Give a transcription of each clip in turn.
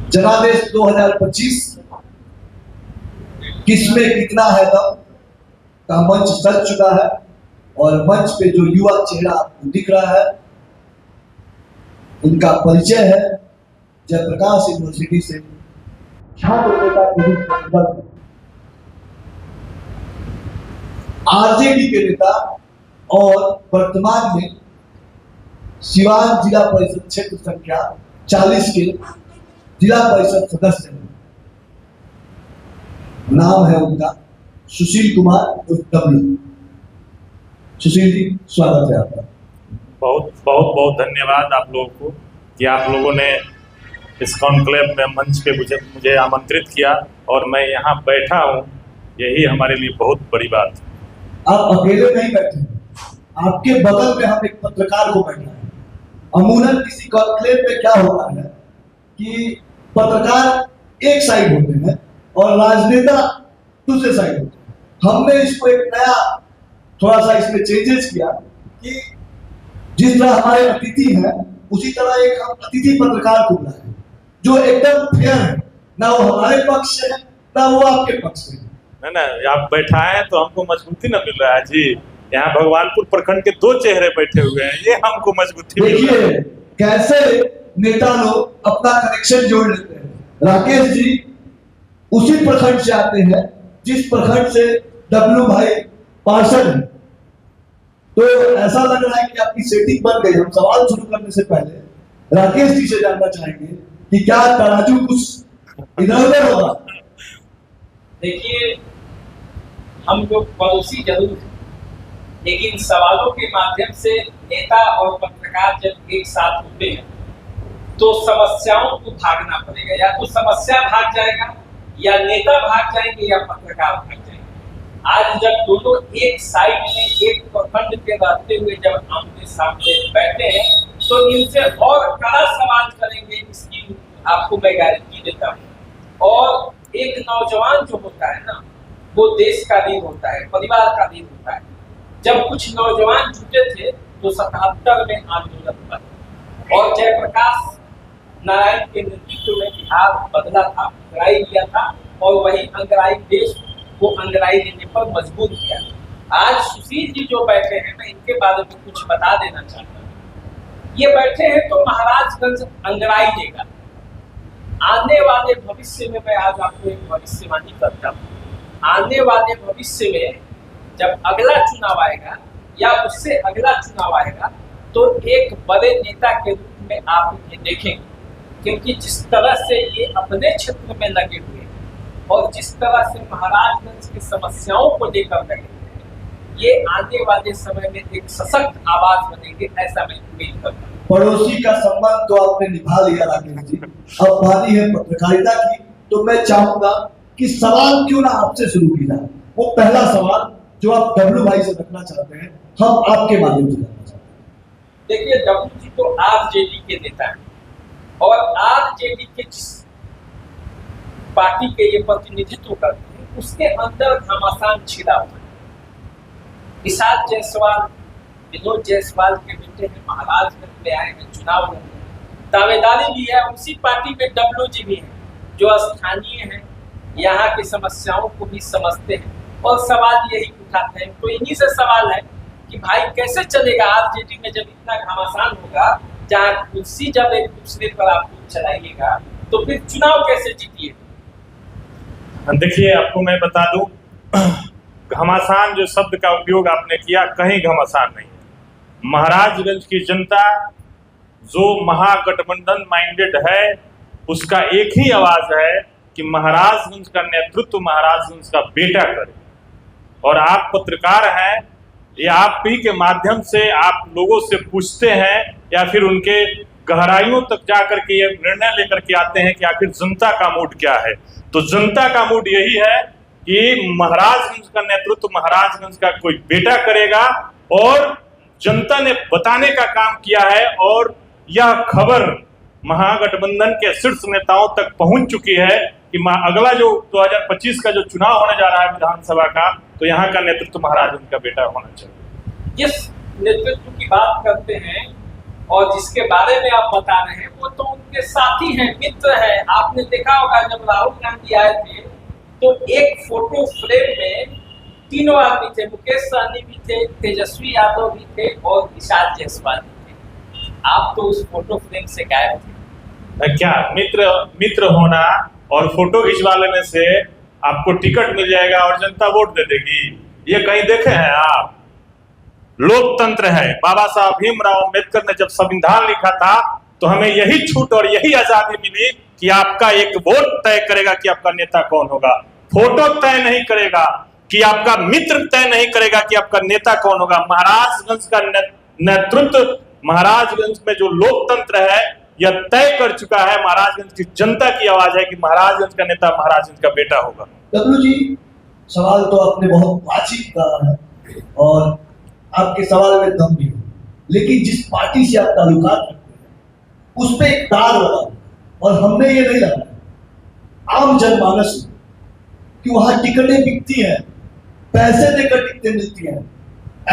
जनादेश 2025 किसमें कितना है दम का मंच सज चुका है और मंच पे जो युवा चेहरा आपको दिख रहा है उनका परिचय है जयप्रकाश यूनिवर्सिटी से छात्र नेता के रूप में आरजेडी के नेता और वर्तमान में सिवान जिला परिषद क्षेत्र संख्या 40 के जिला परिषद सदस्य हैं। नाम है उनका सुशील कुमार डब्लू। सुशील जी, स्वागत है आपका। बहुत बहुत बहुत धन्यवाद आप लोगों को कि आप लोगों ने इस कॉन्क्लेव में मंच पे मुझे आमंत्रित किया और मैं यहाँ बैठा हूँ, यही हमारे लिए बहुत बड़ी बात है। आप अकेले नहीं बैठे, आपके बगल में हम एक पत्रकार को बैठा है। अमूमन किसी कॉन्क्लेव में क्या होता है कि पत्रकार एक साइड होते हैं और राजनेता दूसरे साइड होते हैं। हमने इसको एक नया थोड़ा सा इसमें चेंजेस किया कि जिस तरह हमारे अतिथि हैं उसी तरह एक हम अतिथि पत्रकार को बुलाए जो एकदम फेयर है, ना वो हमारे पक्ष से है ना वो आपके पक्ष से है ना। आप बैठाए हैं तो हमको मजबूती न मिल रहा है जी। यहाँ भगवानपुर प्रखंड के 2 चेहरे बैठे हुए हैं, ये हमको मजबूती मिल रहा है। कैसे नेता लोग अपना कनेक्शन जोड़ लेते हैं। राकेश जी उसी प्रखंड से आते हैं जिस प्रखंड से डब्लू भाई पार्षद है, तो ऐसा लग रहा है कि आपकी सेटिंग बन गई। हम सवाल शुरू करने से पहले राकेश जी से जानना चाहेंगे कि क्या तराजू कुछ इधर उधर होगा। देखिए, हम लोग पड़ोसी जरूर हैं, लेकिन सवालों के माध्यम से नेता और पत्रकार जब एक साथ होते हैं तो समस्याओं को भागना पड़ेगा। या तो समस्या भाग जाएगा, या नेता भाग जाएंगे, या पत्रकार भाग जाएंगे। आज जब दोनों एक साइड में एक प्रखंड के रहते हुए जब आमने सामने बैठे हैं तो इनसे और कड़ा सवाल करेंगे, इसकी आपको मैं गारंटी देता हूँ। और एक नौजवान जो होता है ना, वो देश का रीढ़ होता है, परिवार का रीढ़ होता है। जब कुछ नौजवान जुटे थे तो 77 में आंदोलन हुआ और जयप्रकाश नारायण के नेतृत्व में बिहार बदला था, अंग्राई लिया था और वही अंग्राई देश को अंग्राई लेने पर मजबूर किया। आज सुशील जी जो बैठे हैं, मैं इनके बारे में कुछ बता देना चाहता हूँ। ये बैठे हैं तो महाराजगंज अंग्राई लेगा। आने वाले भविष्य में मैं आज आपको एक भविष्यवाणी करता हूँ। आने वाले भविष्य में जब अगला चुनाव आएगा या उससे अगला चुनाव आएगा तो एक बड़े नेता के रूप में आप उन्हें देखेंगे, क्योंकि जिस तरह से ये अपने क्षेत्र में लगे हुए हैं और जिस तरह से महाराजगंज की समस्याओं को लेकर लगे हुए हैं, ये आने वाले समय में एक सशक्त आवाज बनेंगे, ऐसा मैं उम्मीद करता हूँ। पड़ोसी का संबंध तो आपने निभा लिया राकेश जी, अब बारी है पत्रकारिता की। तो मैं चाहूंगा कि सवाल क्यों ना आपसे शुरू किया जाए। वो पहला सवाल जो आप डब्लू भाई से रखना चाहते हैं, हम आपके माध्यम से रखना चाहते हैं। देखिए, डब्लू जी तो आरजेडी के नेता हैं और आरजेडी के जिस पार्टी के ये प्रतिनिधित्व करते हैं उसके अंदर घमासान छिड़ा हुआ है। विशाल जायसवाल, विनोद जायसवाल के बेटे हैं, महाराजगंज में आए हैं, चुनाव में दावेदारी भी है। उसी पार्टी में डब्लू जी भी हैं जो स्थानीय हैं, यहाँ की समस्याओं को भी समझते हैं और सवाल यही उठाते हैं। तो इन्हीं से सवाल है कि भाई कैसे चलेगा आरजेडी में जब इतना घमासान होगा, जहाँ कुर्सी जब एक दूसरे पर आप चलाइएगा तो फिर चुनाव कैसे जीतिए। देखिए, आपको मैं बता दूं, घमासान जो शब्द का उपयोग आपने किया, कहीं घमासान नहीं है। महाराजगंज की जनता जो महागठबंधन माइंडेड है उसका एक ही आवाज है कि महाराजगंज का नेतृत्व महाराजगंज का बेटा करे। और आप पत्रकार हैं, ये आप ही के माध्यम से आप लोगों से पूछते हैं या फिर उनके गहराइयों तक जाकर के ये निर्णय लेकर के आते हैं कि आखिर जनता का मूड क्या है। तो जनता का मूड यही है कि महाराजगंज का नेतृत्व महाराजगंज का कोई बेटा करेगा और जनता ने बताने का काम किया है। और यह खबर महागठबंधन के शीर्ष नेताओं तक पहुंच चुकी है कि अगला जो 2025 का जो चुनाव होने जा रहा है विधानसभा का, तो यहाँ का नेतृत्व महाराजगंज का बेटा होना चाहिए। जिस नेतृत्व की बात करते हैं और जिसके बारे में आप बता रहे हैं वो तो उनके साथी हैं, मित्र हैं। आपने देखा होगा जब राहुल गांधी आए थे तो एक फोटो फ्रेम में तीनों आदमी थे, मुकेश सहनी भी थे, तेजस्वी यादव भी थे और निषाद जायसवाल भी थे। आप तो उस फोटो फ्रेम से गायब थे। क्या मित्र होना और फोटो खिंचवा लेने से आपको टिकट मिल जाएगा और जनता वोट दे देगी? ये कहीं देखे हैं आप? लोकतंत्र है। बाबा साहब भीमराव अम्बेडकर ने जब संविधान लिखा था तो हमें यही छूट और यही आजादी मिली कि आपका एक वोट तय करेगा कि आपका नेता कौन होगा। फोटो तय नहीं करेगा, कि आपका मित्र तय नहीं करेगा कि आपका नेता कौन होगा। महाराजगंज का नेतृत्व, महाराजगंज में जो लोकतंत्र है यह तय कर चुका है। महाराजगंज की जनता की आवाज है कि महाराजगंज का नेता महाराजगंज का बेटा होगा। डब्लू जी, सवाल तो आपने बहुत वाजिब कहा है और आपके सवाल में दम भी है, लेकिन जिस पार्टी से आप ताल्लुकात रखते हैं उस पर एक तार लगा और हमने ये नहीं लगाया आम जनमानस में कि वहां टिकटें बिकती हैं, पैसे देकर टिकटें मिलती हैं।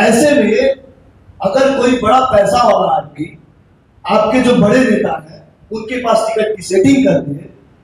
ऐसे में अगर कोई बड़ा पैसा वाला आदमी आपके जो बड़े नेता हैं उनके पास टिकट की सेटिंग कर दे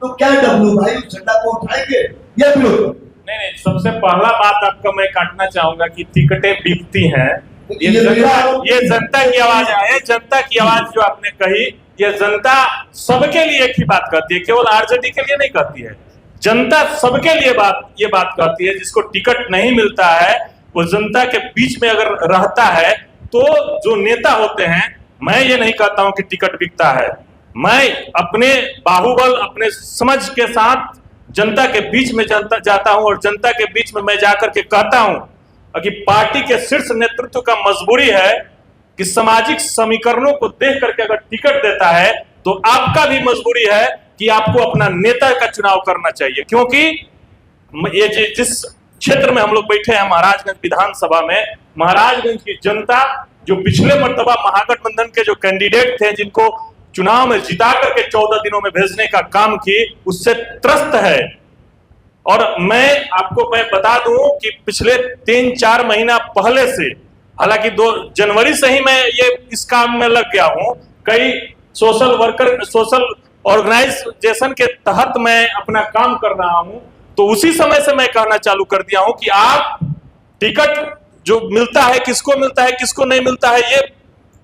तो क्या डब्लू भाई उस झंडा को उठाएंगे या विरोध? नहीं, सबसे पहला बात आपका मैं काटना चाहूंगा कि टिकटें बिकती हैं, ये जनता की आवाज है। जनता की आवाज जो आपने कही, ये जनता सबके लिए एक ही बात कहती है, केवल आरजेडी के लिए नहीं कहती है। जनता सबके लिए ये बात कहती है। जिसको टिकट नहीं मिलता है वो जनता के बीच में अगर रहता है तो जो नेता होते हैं, मैं ये नहीं कहता हूं कि टिकट बिकता है, मैं अपने बाहुबल, अपने समझ के साथ जनता के बीच में जाता हूं और जनता के बीच में मैं जाकर के कहता हूं कि पार्टी के शीर्ष नेतृत्व का मजबूरी है कि सामाजिक समीकरणों को देख करके अगर टिकट देता है तो आपका भी मजबूरी है कि आपको अपना नेता का चुनाव करना चाहिए। क्योंकि ये जिस क्षेत्र में हम लोग बैठे हैं, महाराजगंज विधानसभा में, महाराजगंज की जनता जो पिछले मर्तबा महागठबंधन के जो कैंडिडेट थे जिनको चुनाव में जिता करके 14 दिनों में भेजने का काम की, उससे त्रस्त है। और मैं बता दूं कि पिछले 3-4 महीना पहले से, हालांकि 2 जनवरी से ही मैं ये इस काम में लग गया हूं, कई सोशल ऑर्गेनाइजेशन के तहत मैं अपना काम कर रहा हूं, तो उसी समय से मैं कहना चालू कर दिया हूं कि आप टिकट जो मिलता है, किसको मिलता है किसको नहीं मिलता है ये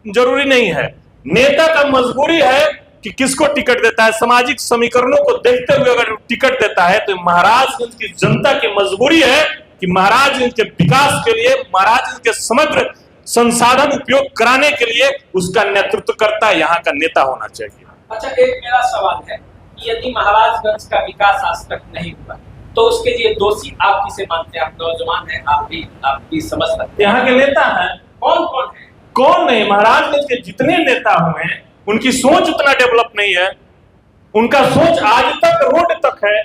जरूरी नहीं है। नेता का मजबूरी है कि किसको टिकट देता है। सामाजिक समीकरणों को देखते हुए अगर टिकट देता है तो महाराजगंज की जनता की मजबूरी है कि महाराजगंज के विकास के लिए, महाराजगंज के समग्र संसाधन उपयोग कराने के लिए उसका नेतृत्व करता यहाँ का नेता होना चाहिए। अच्छा, एक मेरा सवाल है कि यदि महाराजगंज का विकास आज तक नहीं हुआ तो उसके लिए दोषी आप किसे मानते हैं? आप नौजवान हैं, आप भी समझ सकते हैं। यहाँ के नेता हैं, कौन कौन है? कौन नहीं, महाराजगंज के जितने नेता हुए उनकी सोच उतना डेवलप नहीं है। उनका सोच आज तक रोड तक है,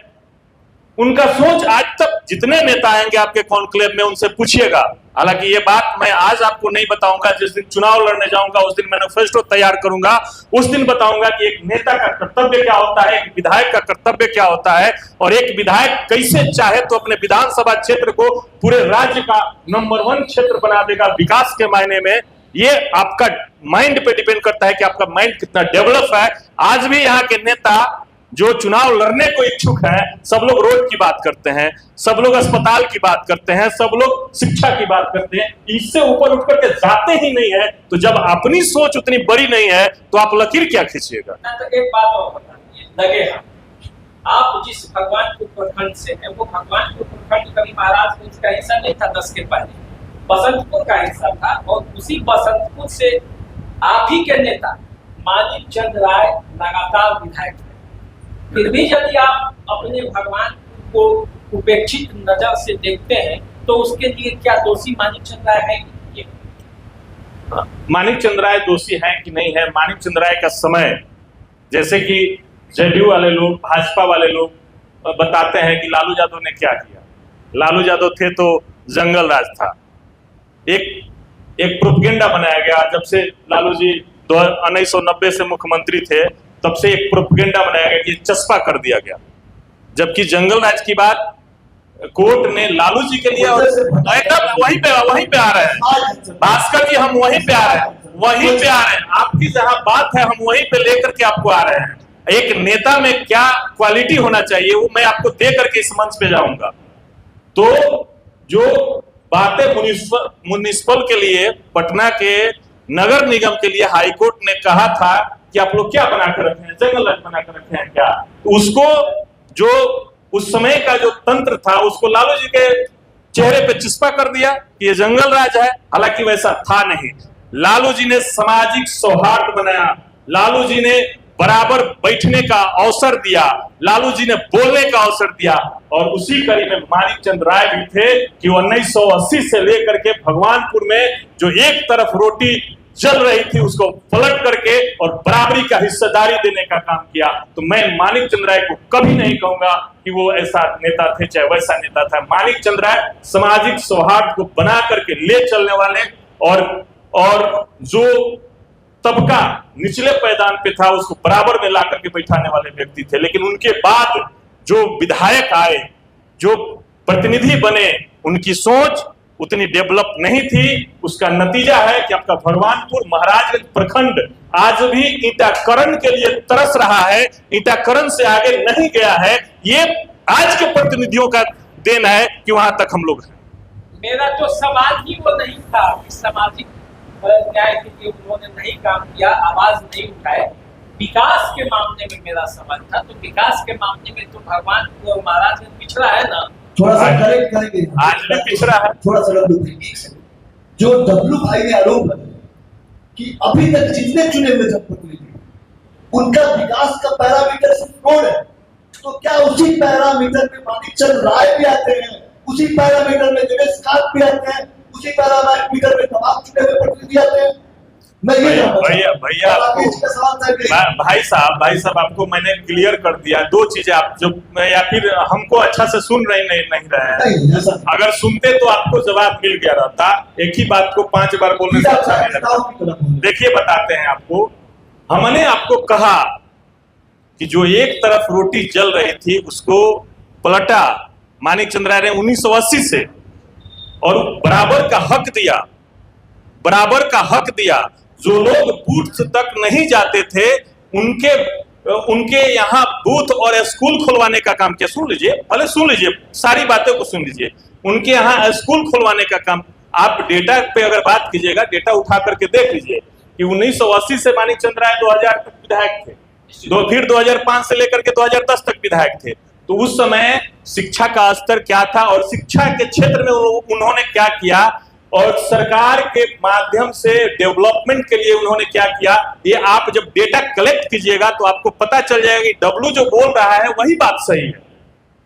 उनका सोच आज तक। जितने नेता आएंगे आपके कॉन्क्लेव में उनसे पूछिएगा। हालांकि ये बात मैं आज आपको नहीं बताऊंगा, जिस दिन चुनाव लड़ने जाऊंगा उस दिन मैनिफेस्टो तैयार करूंगा, उस दिन बताऊंगा कि एक नेता का कर्तव्य क्या होता है, एक विधायक का कर्तव्य क्या होता है, और एक विधायक कैसे चाहे तो अपने विधानसभा क्षेत्र को पूरे राज्य का नंबर 1 क्षेत्र बना देगा विकास के मायने में। ये आपका माइंड पे डिपेंड करता है कि आपका माइंड कितना डेवलप है। आज भी यहाँ के नेता जो चुनाव लड़ने को इच्छुक है, सब लोग रोड की बात करते हैं, सब लोग अस्पताल की बात करते हैं, सब लोग शिक्षा की बात करते हैं, इससे ऊपर उठ करके जाते ही नहीं है। तो जब अपनी सोच उतनी बड़ी नहीं है तो आप लकीर क्या खींचिएगा? तो एक बात और बताइए, लगे आप जिस भगवानपुर प्रखंड से है, वो भगवानपुर प्रखंड कभी महाराजगंज का हिस्सा नहीं था, 10 के पहले बसंतपुर का हिस्सा था, और उसी बसंतपुर से आप ही के नेता मानिक चंद राय लगातार विधायक थे। फिर भी यदि आप अपने भगवान को उपेक्षित नजर से देखते हैं तो उसके लिए क्या दोषी मानिक चंद राय है? मानिक चंद राय दोषी हैं कि नहीं है? मानिक चंद राय का समय, जैसे कि जेडीयू वाले लोग, भाजपा वाले लोग बताते हैं कि लालू यादव ने क्या किया। लालू यादव थे तो जंगल राज था, एक प्रोपेगेंडा बनाया गया। जब से लालू जी 1990 से मुख्यमंत्री थे तब से एक प्रोपेगेंडा बनाया गया कि चस्पा कर दिया गया, जबकि जंगल राज की बात कोर्ट ने लालू जी के लिए, एकदम वहीं पे आ रहे हैं भास्कर जी, हम वहीं पे आ रहे हैं। वहीं पे आ रहे हैं, आपकी जहां बात है हम वहीं पे लेकर के आपको आ रहे हैं। एक नेता में क्या क्वालिटी होना चाहिए वो मैं आपको दे करके इस मंच पे जाऊंगा। तो जो बातें म्युनिसिपल के लिए, पटना के नगर निगम के लिए हाईकोर्ट ने कहा था कि आप लोग क्या बना कर रखे हैं, जंगल राज बना कर रखे हैं क्या, उसको जो उस समय का जो तंत्र था उसको लालू जी के चेहरे पे चिस्पा कर दिया कि ये जंगल राज है, हालांकि वैसा था नहीं। लालू जी ने सामाजिक सौहार्द बनाया, लालू जी ने बराबर बैठने का अवसर दिया, लालू जी ने बोलने का अवसर दिया। और उसी कड़ी में मानिक चंद राय भी थे कि 1980 से लेकर के भगवानपुर में जो एक तरफ रोटी जल रही थी उसको पलट करके और बराबरी का हिस्सेदारी देने का काम किया। तो मैं मानिक चंद राय को कभी नहीं कहूंगा कि वो ऐसा नेता थे चाहे वैसा नेता था। मानिक चंद राय सामाजिक सौहार्द को बना करके ले चलने वाले और जो तबका निचले पैदान पे था उसको बराबर में ला करके बैठाने वाले व्यक्ति थे। लेकिन उनके बाद जो विधायक आए, जो प्रतिनिधि बने, उनकी सोच उतनी डेवलप नहीं थी। उसका नतीजा है कि आपका भगवानपुर महाराजगंज प्रखंड आज भी ईंटाकरण के लिए तरस रहा है, ईंटाकरण से आगे नहीं गया है। ये आज के प्रतिनिधियों का देन है कि वहां तक हम लोग हैं। मेरा तो सवाल ही वो नहीं था कि सामाजिक न्याय के लिए उन्होंने नहीं काम किया, आवाज नहीं उठाए। विकास के मामले में मेरा सवाल था, तो विकास के मामले में तो भगवान महाराज पिछड़ा है ना, थोड़ा सा करेक्ट करेंगे, आज भी पिछड़ा है। थोड़ा सा जो डब्लू भाई ने आरोप लगाया कि अभी तक जितने चुने हुए जनप्रतिनिधि उनका विकास का पैरामीटर सिर्फ रोड है, तो क्या उसी पैरामीटर में मानिक चंद राय भी आते हैं, उसी पैरामीटर में दिनेश कांत भी आते हैं, उसी पैरामीटर में तमाम चुने हुए प्रतिनिधि आते हैं? मैं ये भैया भाई साहब आपको मैंने क्लियर कर दिया। दो चीजें आप जो या फिर हमको अच्छा से सुन रहे नहीं रहे हैं। अगर सुनते तो आपको जवाब मिल गया रहता। एक ही बात को 5 बार बोलने से अच्छा नहीं लगता। देखिए बताते हैं आपको, हमने आपको कहा कि जो एक तरफ रोटी जल रही थी उसको पलटा मानिक चंद राय ने 1980 से, और बराबर का हक दिया, बराबर का हक दिया। जो लोग बूथ तक नहीं जाते थे उनके यहाँ बूथ और स्कूल खुलवाने का काम किया। सुन लीजिए, भले सुन लीजिए, सारी बातों को सुन लीजिए। उनके यहाँ स्कूल खुलवाने का काम, आप डेटा पे अगर बात कीजिएगा, डेटा उठा करके देख लीजिए कि 1980 से मानिक चंद राय 2000 तक विधायक थे, फिर 2005 से लेकर के 2010 तक विधायक थे। तो उस समय शिक्षा का स्तर क्या था और शिक्षा के क्षेत्र में उन्होंने क्या किया और सरकार के माध्यम से डेवलपमेंट के लिए उन्होंने क्या किया, ये आप जब डेटा कलेक्ट कीजिएगा तो आपको पता चल जाएगा कि डब्लू जो बोल रहा है वही बात सही है,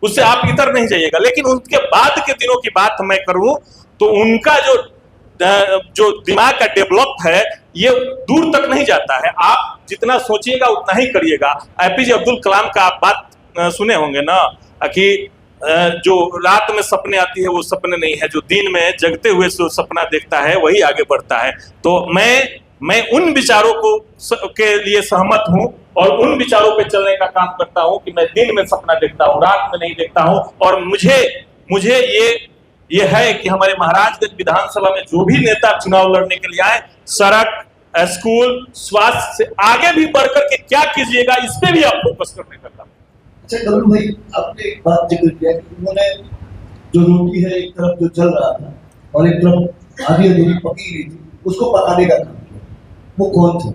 उससे आप इधर नहीं जाइएगा। लेकिन उनके बाद के दिनों की बात मैं करूं तो उनका जो दिमाग का डेवलप है ये दूर तक नहीं जाता है। आप जितना सोचिएगा उतना ही करिएगा। एपीजे अब्दुल कलाम का आप बात सुने होंगे ना कि जो रात में सपने आती है वो सपने नहीं है, जो दिन में जगते हुए जो सपना देखता है वही आगे बढ़ता है। तो मैं उन विचारों को के लिए सहमत हूं और उन विचारों पे चलने का काम करता हूं कि मैं दिन में सपना देखता हूं, रात में नहीं देखता हूं। और मुझे ये है कि हमारे महाराजगंज विधानसभा में जो भी नेता चुनाव लड़ने के लिए आए, सड़क, स्कूल, स्वास्थ्य से आगे भी बढ़कर के क्या कीजिएगा इस पे भी आप फोकस करने का काम। अच्छा डब्लू भाई, आपने एक बात जिक्र किया कि उन्होंने जो रोटी है एक तरफ जो जल रहा था और एक तरफ आधी अधूरी पकी रही थी उसको पकाने का काम किया, वो कौन थे?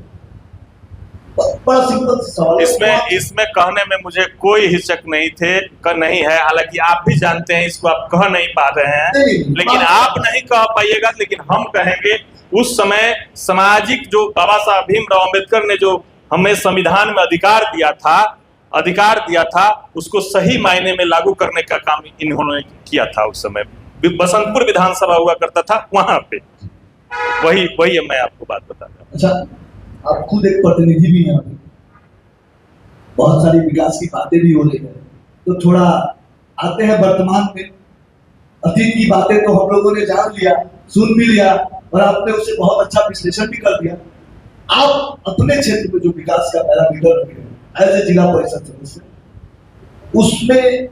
बड़ा सिंपल सवाल है। इसमें कहने में मुझे कोई हिचक नहीं है। हालांकि आप भी जानते हैं, इसको आप कह नहीं पा रहे हैं, लेकिन आप नहीं कह पाइएगा, लेकिन हम कहेंगे। उस समय सामाजिक जो बाबा साहब भीमराव अम्बेडकर ने जो हमें संविधान में अधिकार दिया था उसको सही मायने में लागू करने का काम इन्होंने किया था। उस समय बसंतपुर विधानसभा हुआ करता था, वहां पे वही मैं आपको बात बताता हूँ। अच्छा, आप खुद एक प्रतिनिधि भी हैं, बहुत सारी विकास की बातें भी हो रही है, तो थोड़ा आते हैं वर्तमान में। अतीत की बातें तो हम लोगों ने जान लिया, सुन भी लिया और आपने उससे बहुत अच्छा विश्लेषण भी कर दिया। आप अपने क्षेत्र में जो विकास का पैरामीटर रखे हैं एज ए जिला परिषद सदस्य, उसमें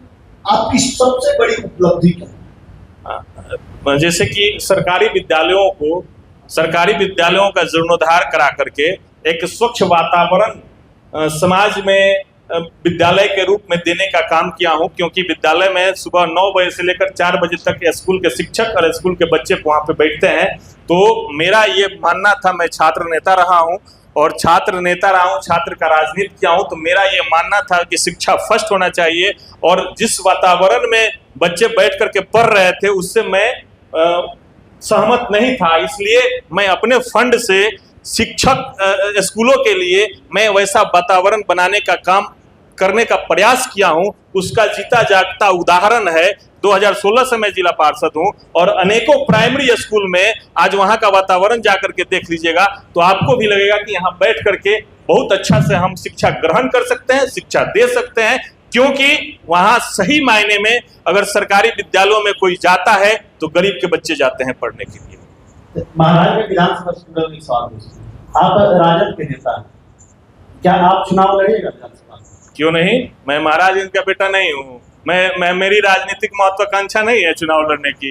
आपकी सबसे बड़ी उपलब्धि क्या है? जैसे कि सरकारी विद्यालयों को सरकारी विद्यालयों का जीर्णोद्धार करा करके एक स्वच्छ वातावरण समाज में विद्यालय के रूप में देने का काम किया हूं, क्योंकि विद्यालय में सुबह 9 बजे से लेकर 4 बजे तक स्कूल के शिक्षक और स्कूल के बच्चे वहाँ पे बैठते हैं। तो मेरा ये मानना था, मैं छात्र नेता रहा हूँ और छात्र नेता रहा हूँ, छात्र का राजनीति किया हूँ, तो मेरा ये मानना था कि शिक्षा फर्स्ट होना चाहिए। और जिस वातावरण में बच्चे बैठ करके पढ़ रहे थे उससे मैं सहमत नहीं था, इसलिए मैं अपने फंड से शिक्षक स्कूलों के लिए मैं वैसा वातावरण बनाने का काम करने का प्रयास किया हूं। उसका जीता जागता उदाहरण है 2016 से मैं जिला पार्षद हूं और अनेकों प्राइमरी स्कूल में आज वहां का वातावरण जाकर के देख लीजिएगा तो आपको भी लगेगा कि यहां बैठ करके बहुत अच्छा से हम शिक्षा ग्रहण कर सकते हैं, शिक्षा दे सकते हैं, क्योंकि वहां सही मायने में अगर सरकारी विद्यालयों में कोई जाता है तो गरीब के बच्चे जाते हैं पढ़ने के लिए। महाराज में विधानसभा चुनाव में सवाल पूछूं, आप राजद के नेता हैं, क्या आप चुनाव लड़िएगा विधानसभा? क्यों नहीं, मैं महाराज इनका बेटा नहीं हूँ। मैं मेरी राजनीतिक महत्वाकांक्षा नहीं है चुनाव लड़ने की।